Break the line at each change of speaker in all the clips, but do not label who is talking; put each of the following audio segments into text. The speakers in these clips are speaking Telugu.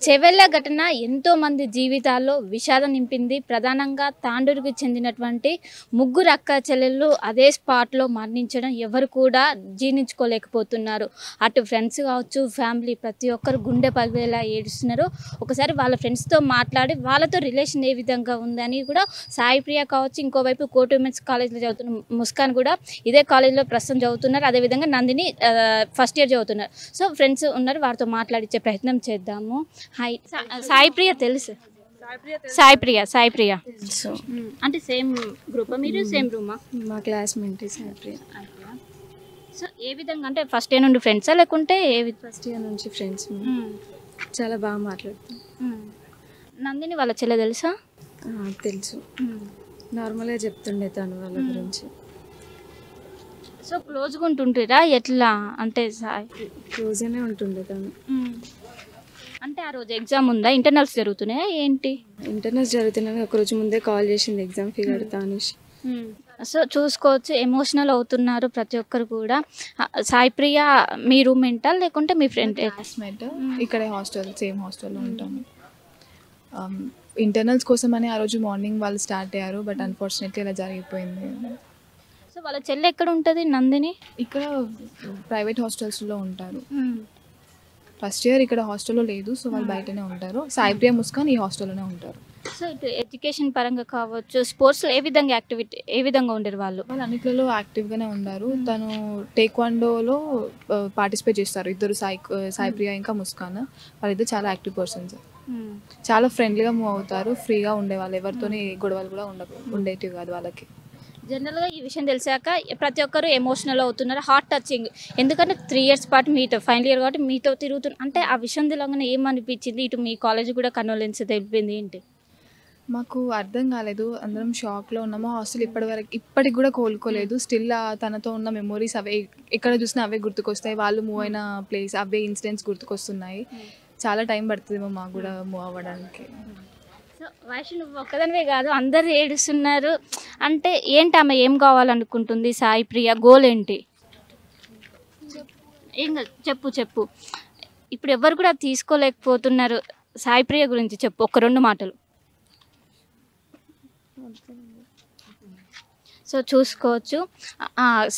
చెవెళ్ళ ఘటన ఎంతో మంది జీవితాల్లో విషాదం నింపింది. ప్రధానంగా తాండూరుకు చెందినటువంటి ముగ్గురు అక్క చెల్లెళ్ళు అదే స్పాట్లో మరణించడం ఎవరు కూడా జీర్ణించుకోలేకపోతున్నారు. అటు ఫ్రెండ్స్ కావచ్చు, ఫ్యామిలీ ప్రతి ఒక్కరు గుండె పగిలేలా ఏడుస్తున్నారు. ఒకసారి వాళ్ళ ఫ్రెండ్స్తో మాట్లాడి వాళ్ళతో రిలేషన్ ఏ విధంగా ఉందని కూడా సాయి ప్రియ కావచ్చు, ఇంకోవైపు కోటి ఉమెన్స్ కాలేజ్లో చదువుతున్న ముస్కాన్ కూడా ఇదే కాలేజ్లో ప్రస్తుతం చదువుతున్నారు. అదేవిధంగా నందిని ఫస్ట్ ఇయర్ చదువుతున్నారు. సో ఫ్రెండ్స్ ఉన్నారు, వారితో మాట్లాడించే ప్రయత్నం చేద్దాము. హాయ్, సాయి ప్రియ తెలుసు? సాయి ప్రియ
తెలుసు.
అంటే సేమ్ గ్రూప్, మీరు సేమ్ రూమా?
మా క్లాస్మేట్ సాయి ప్రియ.
సో ఏ విధంగా అంటే ఫస్ట్ ఇయర్ నుండి ఫ్రెండ్సా లేకుంటే
ఫస్ట్ ఇయర్ నుంచి ఫ్రెండ్స్. చాలా బాగా మాట్లాడుతాం.
నందిని వాళ్ళ చెల్లె తెలుసా?
తెలుసు. నార్మల్గా చెప్తుండే తను వాళ్ళ గురించి.
సో క్లోజ్గా ఉంటుంటారా ఎట్లా? అంటే
క్లోజ్గానే ఉంటుండే తను.
అంటే ఆ రోజు ఎగ్జామ్ ఉందా, ఇంటర్నల్స్ జరుగుతున్నాయా ఏంటి?
ఇంటర్నల్స్ జరుగుతున్నాయి. ఒకరోజు ముందే కాల్ చేసింది ఎగ్జామ్ ఫీ కడతా అనేసి.
సో చూసుకోవచ్చు, ఎమోషనల్ అవుతున్నారు ప్రతి ఒక్కరు కూడా. సాయి ప్రియ మీ రూమ్మేటా లేకుంటే మీ ఫ్రెండ్?
క్లాస్మేట్. ఇక్కడే హాస్టల్, సేమ్ హాస్టల్లో ఉంటాము. ఇంటర్నల్స్ కోసం అని ఆ రోజు మార్నింగ్ వాళ్ళు స్టార్ట్ అయ్యారు, బట్ అన్ఫార్చునేట్లీ ఇలా జరిగిపోయింది.
సో వాళ్ళ చెల్లె ఎక్కడ ఉంటుంది నందిని?
ఇక్కడ ప్రైవేట్ హాస్టల్స్లో ఉంటారు. ఫస్ట్ ఇయర్ ఇక్కడ హాస్టల్లో లేదు, సో వాళ్ళు బయటనే ఉంటారు. సాయి ప్రియ, ముస్కాన్ ఈ హాస్టల్లోనే ఉంటారు.
సో ఇటు ఎడ్యుకేషన్ పరంగా కావచ్చు, స్పోర్ట్స్ ఏ విధంగా ఉండేది వాళ్ళు
అన్నిట్లలో యాక్టివ్గానే ఉన్నారు. తను టేక్వాండోలో పార్టిసిపేట్ చేస్తారు ఇద్దరు, సాయి ప్రియ ఇంకా ముస్కాన్. వాళ్ళిద్దరు చాలా యాక్టివ్ పర్సన్స్. చాలా ఫ్రెండ్లీగా మూవ్ అవుతారు, ఫ్రీగా ఉండేవాళ్ళు. ఎవరితోని గొడవలు కూడా ఉండేటివి కాదు వాళ్ళకి.
జనరల్గా ఈ విషయం తెలిసాక ప్రతి ఒక్కరు ఎమోషనల్ అవుతున్నారు, హార్ట్ టచింగ్. ఎందుకంటే 3 years పాటు మీతో, ఫైనల్ ఇయర్ కాబట్టి మీతో తిరుగుతున్నారు. అంటే ఆ విషయం తెలియగానే ఏమనిపించింది? ఇటు మీ కాలేజ్ కూడా కన్వోలెన్స్ తెలిపింది ఏంటి?
మాకు అర్థం కాలేదు, అందరం షాక్లో ఉన్నాము. హాస్టల్ ఇప్పటికి కూడా కోలుకోలేదు. స్టిల్ తనతో ఉన్న మెమొరీస్ అవే, ఎక్కడ చూసినా అవే గుర్తుకొస్తాయి. వాళ్ళు మూవ్ అయిన ప్లేస్, అవే ఇన్సిడెంట్స్ గుర్తుకొస్తున్నాయి. చాలా టైం పడుతుందేమో మాకు కూడా మూవ్ అవ్వడానికి.
సో వైషు, నువ్వు ఒక్కదానివే కాదు, అందరు ఏడుస్తున్నారు. అంటే ఏంటి, ఆమె ఏం కావాలనుకుంటుంది? సాయి ప్రియ గోల్ ఏంటి? ఏం చెప్పు. ఇప్పుడు ఎవరు కూడా తీసుకోలేకపోతున్నారు. సాయి ప్రియ గురించి చెప్పు, ఒక 2 మాటలు. సో చూసుకోవచ్చు,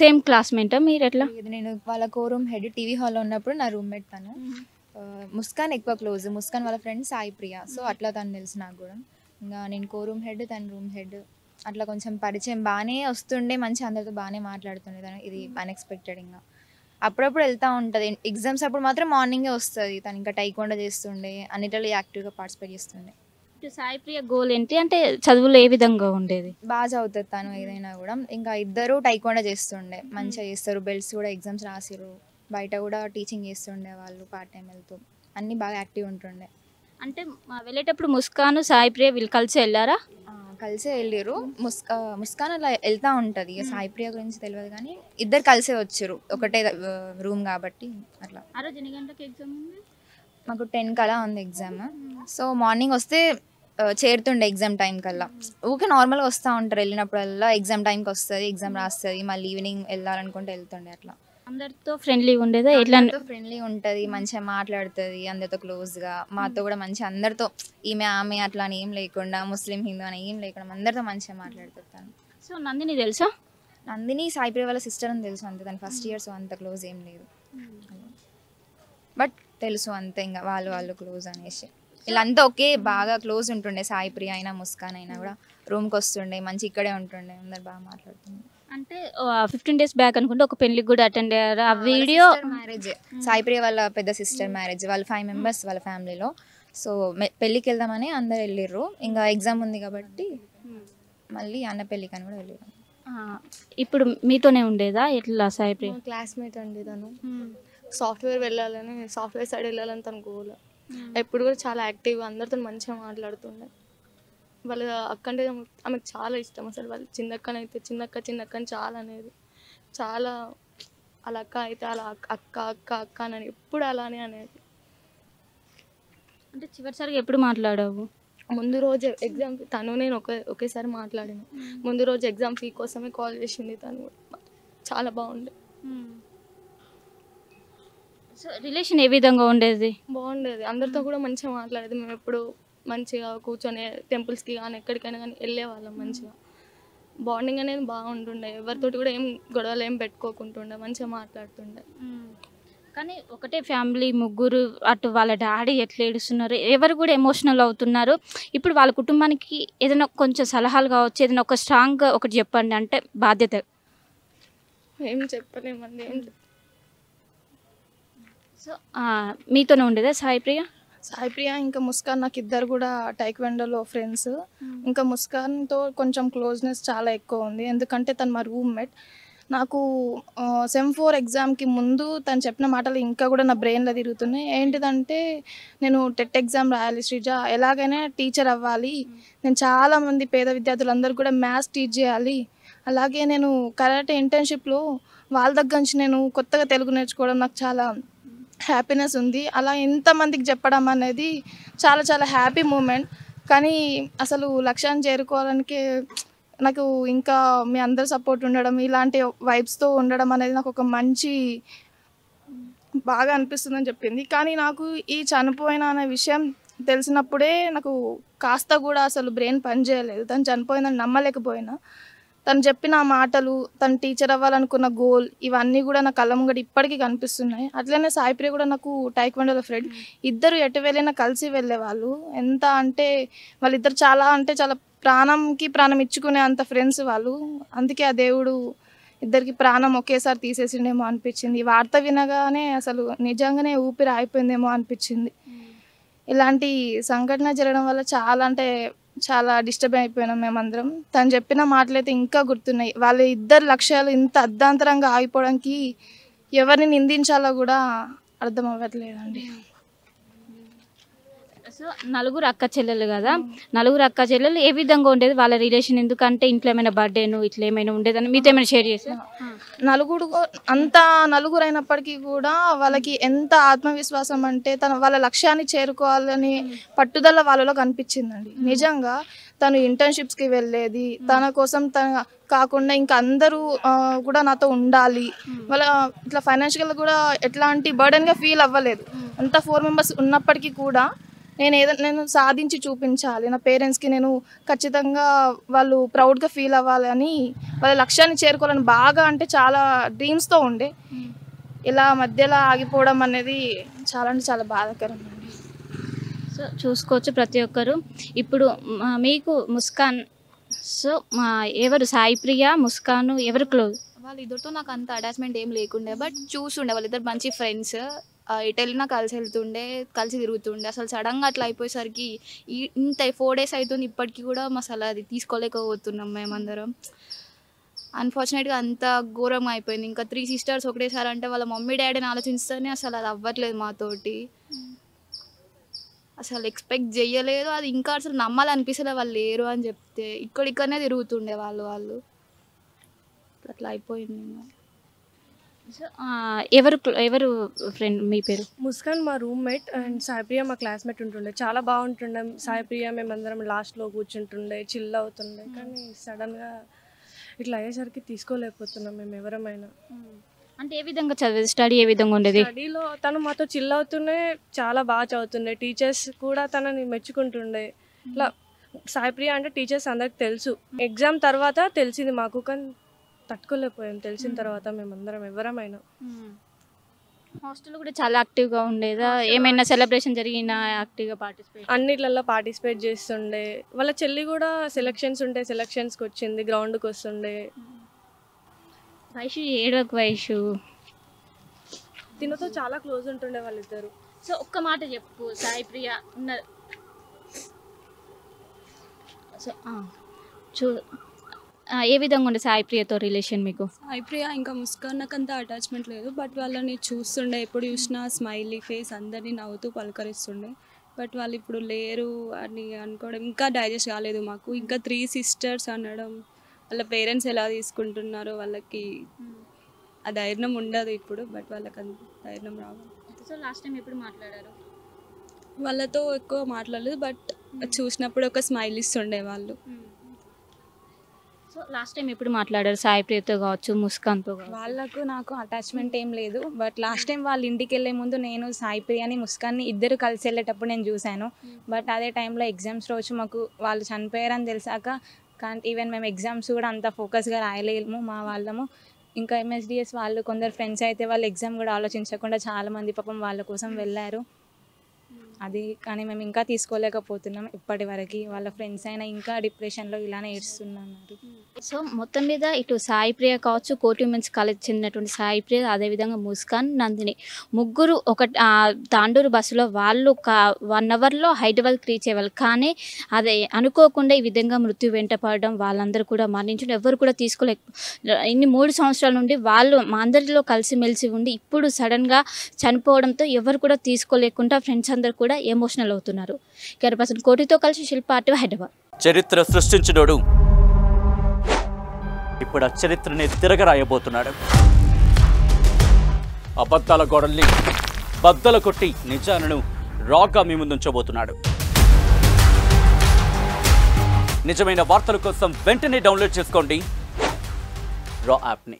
సేమ్ క్లాస్మేటా మీరు? ఎట్లా?
నేను వాళ్ళ కోరూమ్ హెడ్. టీవీ హాల్లో ఉన్నప్పుడు నా రూమ్మేట్ తను. ముస్కాన్ ఎక్కువ క్లోజ్. ముస్కాన్ వాళ్ళ ఫ్రెండ్ సాయి ప్రియ. సో అట్లా తను తెలుసు నాకు కూడా. ఇంకా నేను కోరూమ్ హెడ్, తన రూమ్ హెడ్. అట్లా కొంచెం పరిచయం బాగానే వస్తుండే, మంచి అందరితో బాగానే మాట్లాడుతుండే తను. ఇది అన్ఎక్స్పెక్టెడ్. ఇంకా అప్పుడప్పుడు వెళ్తూ ఉంటుంది. ఎగ్జామ్స్ అప్పుడు మాత్రం మార్నింగే వస్తుంది తను. ఇంకా టైకోండా చేస్తుండే, అన్నిటిలో యాక్టివ్గా పార్టిసిపేట్ చేస్తుండే.
ఇటు సాయి ప్రియ గోల్ ఏంటి అంటే చదువులో ఏ విధంగా ఉండేది?
బాగా చదువుతుంది తను ఏదైనా కూడా. ఇంకా ఇద్దరు టైకోండా చేస్తుండే, మంచిగా చేస్తారు. బెల్ట్స్ కూడా ఎగ్జామ్స్ రాసిరు. బయట కూడా టీచింగ్ చేస్తుండే వాళ్ళు, పార్ట్ టైం వెళ్తూ. అన్నీ బాగా యాక్టివ్ ఉంటుండే.
అంటే వెళ్ళేటప్పుడు ముస్కాన్, సాయి ప్రియ వీళ్ళు కలిసి వెళ్ళారా?
కలిసే వెళ్ళారు. ముస్కాన్ అలా వెళ్తూ ఉంటుంది. ఇక సాయి ప్రియ గురించి తెలియదు కానీ ఇద్దరు కలిసే వచ్చారు, ఒకటే రూమ్ కాబట్టి. అట్లా
ఆ రోజు ఎన్ని గంటలకు ఎగ్జామ్ ఉంది?
మాకు 10 కలా ఉంది ఎగ్జామ్. సో మార్నింగ్ వస్తే చేరుతుండే ఎగ్జామ్ టైం కల్లా. ఊకే నార్మల్గా వస్తూ ఉంటారు, వెళ్ళినప్పుడల్లా ఎగ్జామ్ టైంకి వస్తుంది, ఎగ్జామ్ రాస్తుంది, మళ్ళీ ఈవినింగ్ వెళ్ళాలనుకుంటే వెళ్తుండే. అట్లా
అందరితో ఫ్రెండ్లీ ఉండేదా? ఎట్లా?
ఫ్రెండ్లీ ఉంటుంది, మంచిగా మాట్లాడుతుంది అందరితో క్లోజ్గా. మాతో కూడా మంచిగా అందరితో, ఆమె అట్లా అని ఏం లేకుండా, ముస్లిం హిందూ అని ఏం లేకుండా అందరితో మంచిగా మాట్లాడుతుంది తను.
సో నందిని తెలుసా?
నందిని సాయి ప్రియ వాళ్ళ సిస్టర్ అని తెలుసు అంతే. తను ఫస్ట్ ఇయర్, సో అంత క్లోజ్ ఏం లేదు, బట్ తెలుసు అంతే. ఇంకా వాళ్ళు క్లోజ్ అనేసి వీళ్ళంతా ఒకే బాగా క్లోజ్ ఉంటుండే. సాయి ప్రియ అయినా ముస్కాన్ అయినా కూడా రూమ్కి వస్తుండే, మంచి ఇక్కడే ఉంటుండే, అందరు బాగా మాట్లాడుతుండే.
అంటే 15 days బ్యాక్ అనుకుంటే ఒక పెళ్లికి కూడా అటెండ్ అయ్యారు. ఆ వీడియో
మ్యారేజ్, సాయి ప్రియ వాళ్ళ పెద్ద సిస్టర్ మ్యారేజ్. వాళ్ళు 5 members వాళ్ళ ఫ్యామిలీలో. సో పెళ్ళికి వెళ్దామని అందరు వెళ్ళిర్రు. ఇంకా ఎగ్జామ్ ఉంది కాబట్టి మళ్ళీ అన్న పెళ్ళికి అని కూడా వెళ్ళారు.
ఇప్పుడు మీతోనే ఉండేదా ఎట్లా సాయి ప్రియ?
క్లాస్మేట్ అండి తను. సాఫ్ట్వేర్ వెళ్ళాలని, సాఫ్ట్వేర్ సైడ్ వెళ్ళాలని తన గోల్. ఎప్పుడు కూడా చాలా యాక్టివ్గా అందరితో మంచిగా మాట్లాడుతుండే. వాళ్ళ అక్క అంటే ఆమెకు చాలా ఇష్టం. అసలు వాళ్ళ చిన్నక్కనైతే చిన్నక్క అని చాలా అనేది. చాలా అలా అక్క అయితే అలా అక్క అని ఎప్పుడు అలానే అనేది.
అంటే చివరిసారిగా ఎప్పుడు మాట్లాడావు?
ముందు రోజు ఎగ్జామ్, తను నేను ఒకేసారి మాట్లాడాను. ముందు రోజు ఎగ్జామ్ ఫీ కోసమే కాల్ చేసింది తను. చాలా బాగుండే.
సో రిలేషన్ ఏ విధంగా ఉండేది?
బాగుండేది, అందరితో కూడా మంచిగా మాట్లాడేది. మేము ఎప్పుడు మంచిగా కూర్చొని టెంపుల్స్కి కానీ ఎక్కడికైనా కానీ వెళ్ళేవాళ్ళం. మంచిగా బాండింగ్ అనేది బాగుంటుండే, ఎవరితోటి కూడా ఏం గొడవలు ఏం పెట్టుకోకుంటుండే, మంచిగా మాట్లాడుతుండే.
కానీ ఒకటే ఫ్యామిలీ ముగ్గురు, అటు వాళ్ళ డాడీ ఎట్లా ఏడుస్తున్నారు, ఎవరు కూడా ఎమోషనల్ అవుతున్నారు. ఇప్పుడు వాళ్ళ కుటుంబానికి ఏదైనా కొంచెం సలహాలు కావచ్చు, ఏదైనా ఒక స్ట్రాంగ్గా ఒకటి చెప్పండి అంటే బాధ్యత.
ఏం చెప్పలేమండి, ఏం
సో మీతోనే ఉండేదా సాయి ప్రియ?
సాయి ప్రియ ఇంకా ముస్కాన్ నాకు ఇద్దరు కూడా టైక్వాండోలో ఫ్రెండ్స్. ఇంకా ముస్కాన్తో కొంచెం క్లోజ్నెస్ చాలా ఎక్కువ ఉంది, ఎందుకంటే తను మా రూమ్మేట్. నాకు సెమ్ 4 ఎగ్జామ్కి ముందు తను చెప్పిన మాటలు ఇంకా కూడా నా బ్రెయిన్లో తిరుగుతున్నాయి. ఏంటిదంటే, నేను టెట్ ఎగ్జామ్ రాయాలి శ్రీజ, ఎలాగైనా టీచర్ అవ్వాలి, నేను చాలామంది పేద విద్యార్థులందరూ కూడా మ్యాథ్స్ టీచ్ చేయాలి, అలాగే నేను కరాటే ఇంటర్న్షిప్లో వాళ్ళ దగ్గర నుంచి నేను కొత్తగా తెలుగు నేర్చుకోవడం నాకు చాలా హ్యాపీనెస్ ఉంది. అలా ఎంతమందికి చెప్పడం అనేది చాలా చాలా హ్యాపీ మూమెంట్. కానీ అసలు లక్ష్యాన్ని చేరుకోవడానికి నాకు ఇంకా మీ అందరి సపోర్ట్ ఉండడం, ఇలాంటి వైబ్స్తో ఉండడం అనేది నాకు ఒక మంచి బాగా అనిపిస్తుందని చెప్పింది. కానీ నాకు ఈ చనిపోయిన అనే విషయం తెలిసినప్పుడే నాకు కాస్త కూడా అసలు బ్రెయిన్ పనిచేయలేదు. తను చనిపోయిందని నమ్మలేకపోయినా, తను చెప్పిన మాటలు, తను టీచర్ అవ్వాలనుకున్న గోల్, ఇవన్నీ కూడా నా కళ్ళ ముంగట ఇప్పటికీ కనిపిస్తున్నాయి. అట్లనే సాయి ప్రియ కూడా నాకు టైక్వాండోలో ఫ్రెండ్. ఇద్దరు ఎటు వెళ్ళినా కలిసి వెళ్ళేవాళ్ళు. ఎంత అంటే వాళ్ళిద్దరు చాలా అంటే చాలా ప్రాణంకి ప్రాణం ఇచ్చుకునే అంత ఫ్రెండ్స్ వాళ్ళు. అందుకే ఆ దేవుడు ఇద్దరికి ప్రాణం ఒకేసారి తీసేసిండేమో అనిపించింది. ఈ వార్త వినగానే అసలు నిజంగానే ఊపిరి ఆగిపోయిందేమో అనిపించింది. ఇలాంటి సంఘటన జరగడం వల్ల చాలా అంటే చాలా డిస్టర్బ్ అయిపోయినాం మేమందరం. తను చెప్పిన మాటలైతే ఇంకా గుర్తున్నాయి. వాళ్ళ ఇద్దరు లక్ష్యాలు ఇంత అర్ధాంతరంగా ఆగిపోవడానికి ఎవరిని నిందించాలో కూడా అర్థం అవ్వట్లేదండి.
సో నలుగురు అక్క చెల్లెలు కదా, నలుగురు అక్క చెల్లెలు ఏ విధంగా ఉండేది వాళ్ళ రిలేషన్? ఎందుకంటే ఇంట్లో ఏమైనా బర్త్డేను ఇట్లా ఏమైనా ఉండేదని మీతో ఏమైనా షేర్ చేసి?
నలుగురు అంత నలుగురు అయినప్పటికీ కూడా వాళ్ళకి ఎంత ఆత్మవిశ్వాసం అంటే వాళ్ళ లక్ష్యాన్ని చేరుకోవాలని పట్టుదల వాళ్ళలో కనిపించిందండి. నిజంగా తను ఇంటర్న్షిప్స్కి వెళ్ళేది తన కోసం, తన కాకుండా ఇంకా అందరూ కూడా నాతో ఉండాలి, వాళ్ళ ఇట్లా ఫైనాన్షియల్గా కూడా ఎట్లాంటి బర్డెన్గా ఫీల్ అవ్వలేదు. అంతా 4 మెంబర్స్ ఉన్నప్పటికీ కూడా నేను సాధించి చూపించాలి, నా పేరెంట్స్కి నేను ఖచ్చితంగా వాళ్ళు ప్రౌడ్గా ఫీల్ అవ్వాలని, వాళ్ళ లక్ష్యాన్ని చేరుకోవాలని బాగా అంటే చాలా డ్రీమ్స్తో ఉండే. ఇలా మధ్యలో ఆగిపోవడం అనేది చాలా అంటే చాలా బాధాకరం అండి.
సో చూసుకోవచ్చు ప్రతి ఒక్కరు. ఇప్పుడు మీకు ముస్కాన్, సో ఎవరు సాయి ప్రియ ముస్కాన్ ఎవరు క్లోజ్?
వాళ్ళిద్దరితో నాకు అంత అటాచ్మెంట్ ఏం లేకుండే, బట్ చూస్తుండే వాళ్ళిద్దరు మంచి ఫ్రెండ్స్. ఎటు వెళ్ళినా కలిసి వెళ్తుండే, కలిసి తిరుగుతుండే. అసలు సడన్గా అట్లా అయిపోయేసరికి ఇంత 4 days అవుతుంది, ఇప్పటికీ కూడా అసలు అది తీసుకోలేకపోతున్నాం మేమందరం. అన్ఫార్చునేట్గా అంత ఘోరంగా అయిపోయింది. ఇంకా 3 sisters ఒకటేసారి అంటే వాళ్ళ మమ్మీ డాడీని ఆలోచిస్తేనే అసలు అది అవ్వట్లేదు మాతోటి. అసలు ఎక్స్పెక్ట్ చేయలేదు, అది ఇంకా అసలు నమ్మాలనిపిస్తలే వాళ్ళు లేరు అని చెప్తే. ఇక్కడిక్కడనే తిరుగుతుండే వాళ్ళు అట్లా అయిపోయింది.
సో ఎవరు ఫ్రెండ్? మీ పేరు?
ముస్కాన్ మా రూమ్మేట్ అండ్ సాయి ప్రియ మా క్లాస్మేట్ ఉంటుండే. చాలా బాగుంటుండే సాయి ప్రియ, మేమందరం లాస్ట్లో కూర్చుంటుండే, చిల్ అవుతుండే. కానీ సడన్గా ఇట్లా అయ్యేసరికి తీసుకోలేకపోతున్నాం మేము ఎవరమైనా.
అంటే ఏ విధంగా చదివేది, స్టడీ ఏ విధంగా ఉండేది?
స్టడీలో తను మాతో చిల్ అవుతుండే, చాలా బాగా చదువుతుండే. టీచర్స్ కూడా తనని మెచ్చుకుంటుండే. ఇట్లా సాయి ప్రియ అంటే టీచర్స్ అందరికి తెలుసు. ఎగ్జామ్ తర్వాత తెలిసింది మాకు, కానీ తట్టుకోలేకపోయాం తెలిసిన తర్వాత మేమందరం ఎవరమైనా.
హాస్టల్ కూడా చాలా యాక్టివ్గా ఉండేదా? ఏమైనా సెలబ్రేషన్ జరిగినా యాక్టివ్గా పార్టిసిపేట్?
అన్నిట్లలో పార్టిసిపేట్ చేస్తుండే. వాళ్ళ చెల్లి కూడా సెలక్షన్స్ ఉంటే సెలక్షన్స్కి వచ్చింది, గ్రౌండ్కి వస్తుండే.
వైషు ఏడవకు వైషు,
తినతో చాలా క్లోజ్ ఉంటుండే వాళ్ళిద్దరు.
సో ఒక్క మాట చెప్పు, సాయి ప్రియ ఉన్నారు. సో ఏ విధంగా ఉండే సాయి ప్రియతో రిలేషన్ మీకు?
సాయి ప్రియ ఇంకా ముస్కాన్ నాకు అంత అటాచ్మెంట్ లేదు, బట్ వాళ్ళని చూస్తుండే, ఎప్పుడు చూసినా స్మైలీ ఫేస్, అందరినీ నవ్వుతూ పలకరిస్తుండే. బట్ వాళ్ళు ఇప్పుడు లేరు అని అనుకోవడం ఇంకా డైజెస్ట్ కాలేదు మాకు. ఇంకా 3 sisters అనడం, వాళ్ళ పేరెంట్స్ ఎలా తీసుకుంటున్నారో వాళ్ళకి ఆ ధైర్యం ఉండదు ఇప్పుడు, బట్ వాళ్ళకి అంత ధైర్యం రావాలి.
సో లాస్ట్ టైం ఎప్పుడు మాట్లాడారు?
వాళ్ళతో ఎక్కువ మాట్లాడలేదు, బట్ చూసినప్పుడు ఒక స్మైల్ ఇస్తుండే వాళ్ళు.
సో లాస్ట్ టైం ఎప్పుడు మాట్లాడారు సాయి ప్రియతో కావచ్చు ముస్కాన్తో కావచ్చు?
వాళ్ళకు నాకు అటాచ్మెంట్ ఏం లేదు. బట్ లాస్ట్ టైం వాళ్ళ ఇంటికి వెళ్ళే ముందు నేను సాయి ప్రియని ముస్కాన్ని ఇద్దరు కలిసి వెళ్ళేటప్పుడు నేను చూశాను. బట్ అదే టైంలో ఎగ్జామ్స్ రోజు మాకు వాళ్ళు చనిపోయారని తెలిసాక ఈవెన్ మేము ఎగ్జామ్స్ కూడా అంత ఫోకస్గా రాయలేము మా వాళ్ళము. ఇంకా ఎంఎస్డిఎస్ వాళ్ళు కొందరు ఫ్రెండ్స్ అయితే వాళ్ళు ఎగ్జామ్ కూడా ఆలోచించకుండా చాలామంది పాపం వాళ్ళ కోసం వెళ్ళారు. అది కానీ మేము ఇంకా తీసుకోలేకపోతున్నాం ఇప్పటి వరకు. వాళ్ళ ఫ్రెండ్స్ అయినా ఇంకా డిప్రెషన్లో ఇలానే ఏడుస్తున్నారు.
సో మొత్తం మీద ఇటు సాయి ప్రియ కావచ్చు, కోటి ఉమెన్స్ కాలేజ్ చెందినటువంటి సాయి ప్రియ, అదేవిధంగా ముస్కాన్, నందిని ముగ్గురు ఒక తాండూరు బస్సులో వాళ్ళు 1 అవర్లో హైదరాబాద్కి రీచ్ అయ్యేవాళ్ళు. కానీ అదే అనుకోకుండా ఈ విధంగా మృత్యు వెంట పడడం, వాళ్ళందరూ కూడా మరణించడం, ఎవరు కూడా తీసుకోలేక ఇన్ని 3 సంవత్సరాల నుండి వాళ్ళు మా అందరిలో కలిసిమెలిసి ఉండి ఇప్పుడు సడన్గా చనిపోవడంతో ఎవరు కూడా తీసుకోలేకుండా ఫ్రెండ్స్ అందరూ కూడా ఎమోషనల్ అవుతున్నారు. కెరపర్సన్ కోటితో కలిసి శిల్ప ఆర్టీవీ హైదరాబాద్.
చరిత్ర సృష్టించినోడు ఇప్పుడు ఆ చరిత్రని తిరగరాయబోతున్నాడు. అబద్ధాల గోడల్ని బద్దలు కొట్టి నిజాలను రాగా మీ ముందుంచబోతున్నాడు. నిజమైన వార్తల కోసం వెంటనే డౌన్లోడ్ చేసుకోండి రా యాప్ని.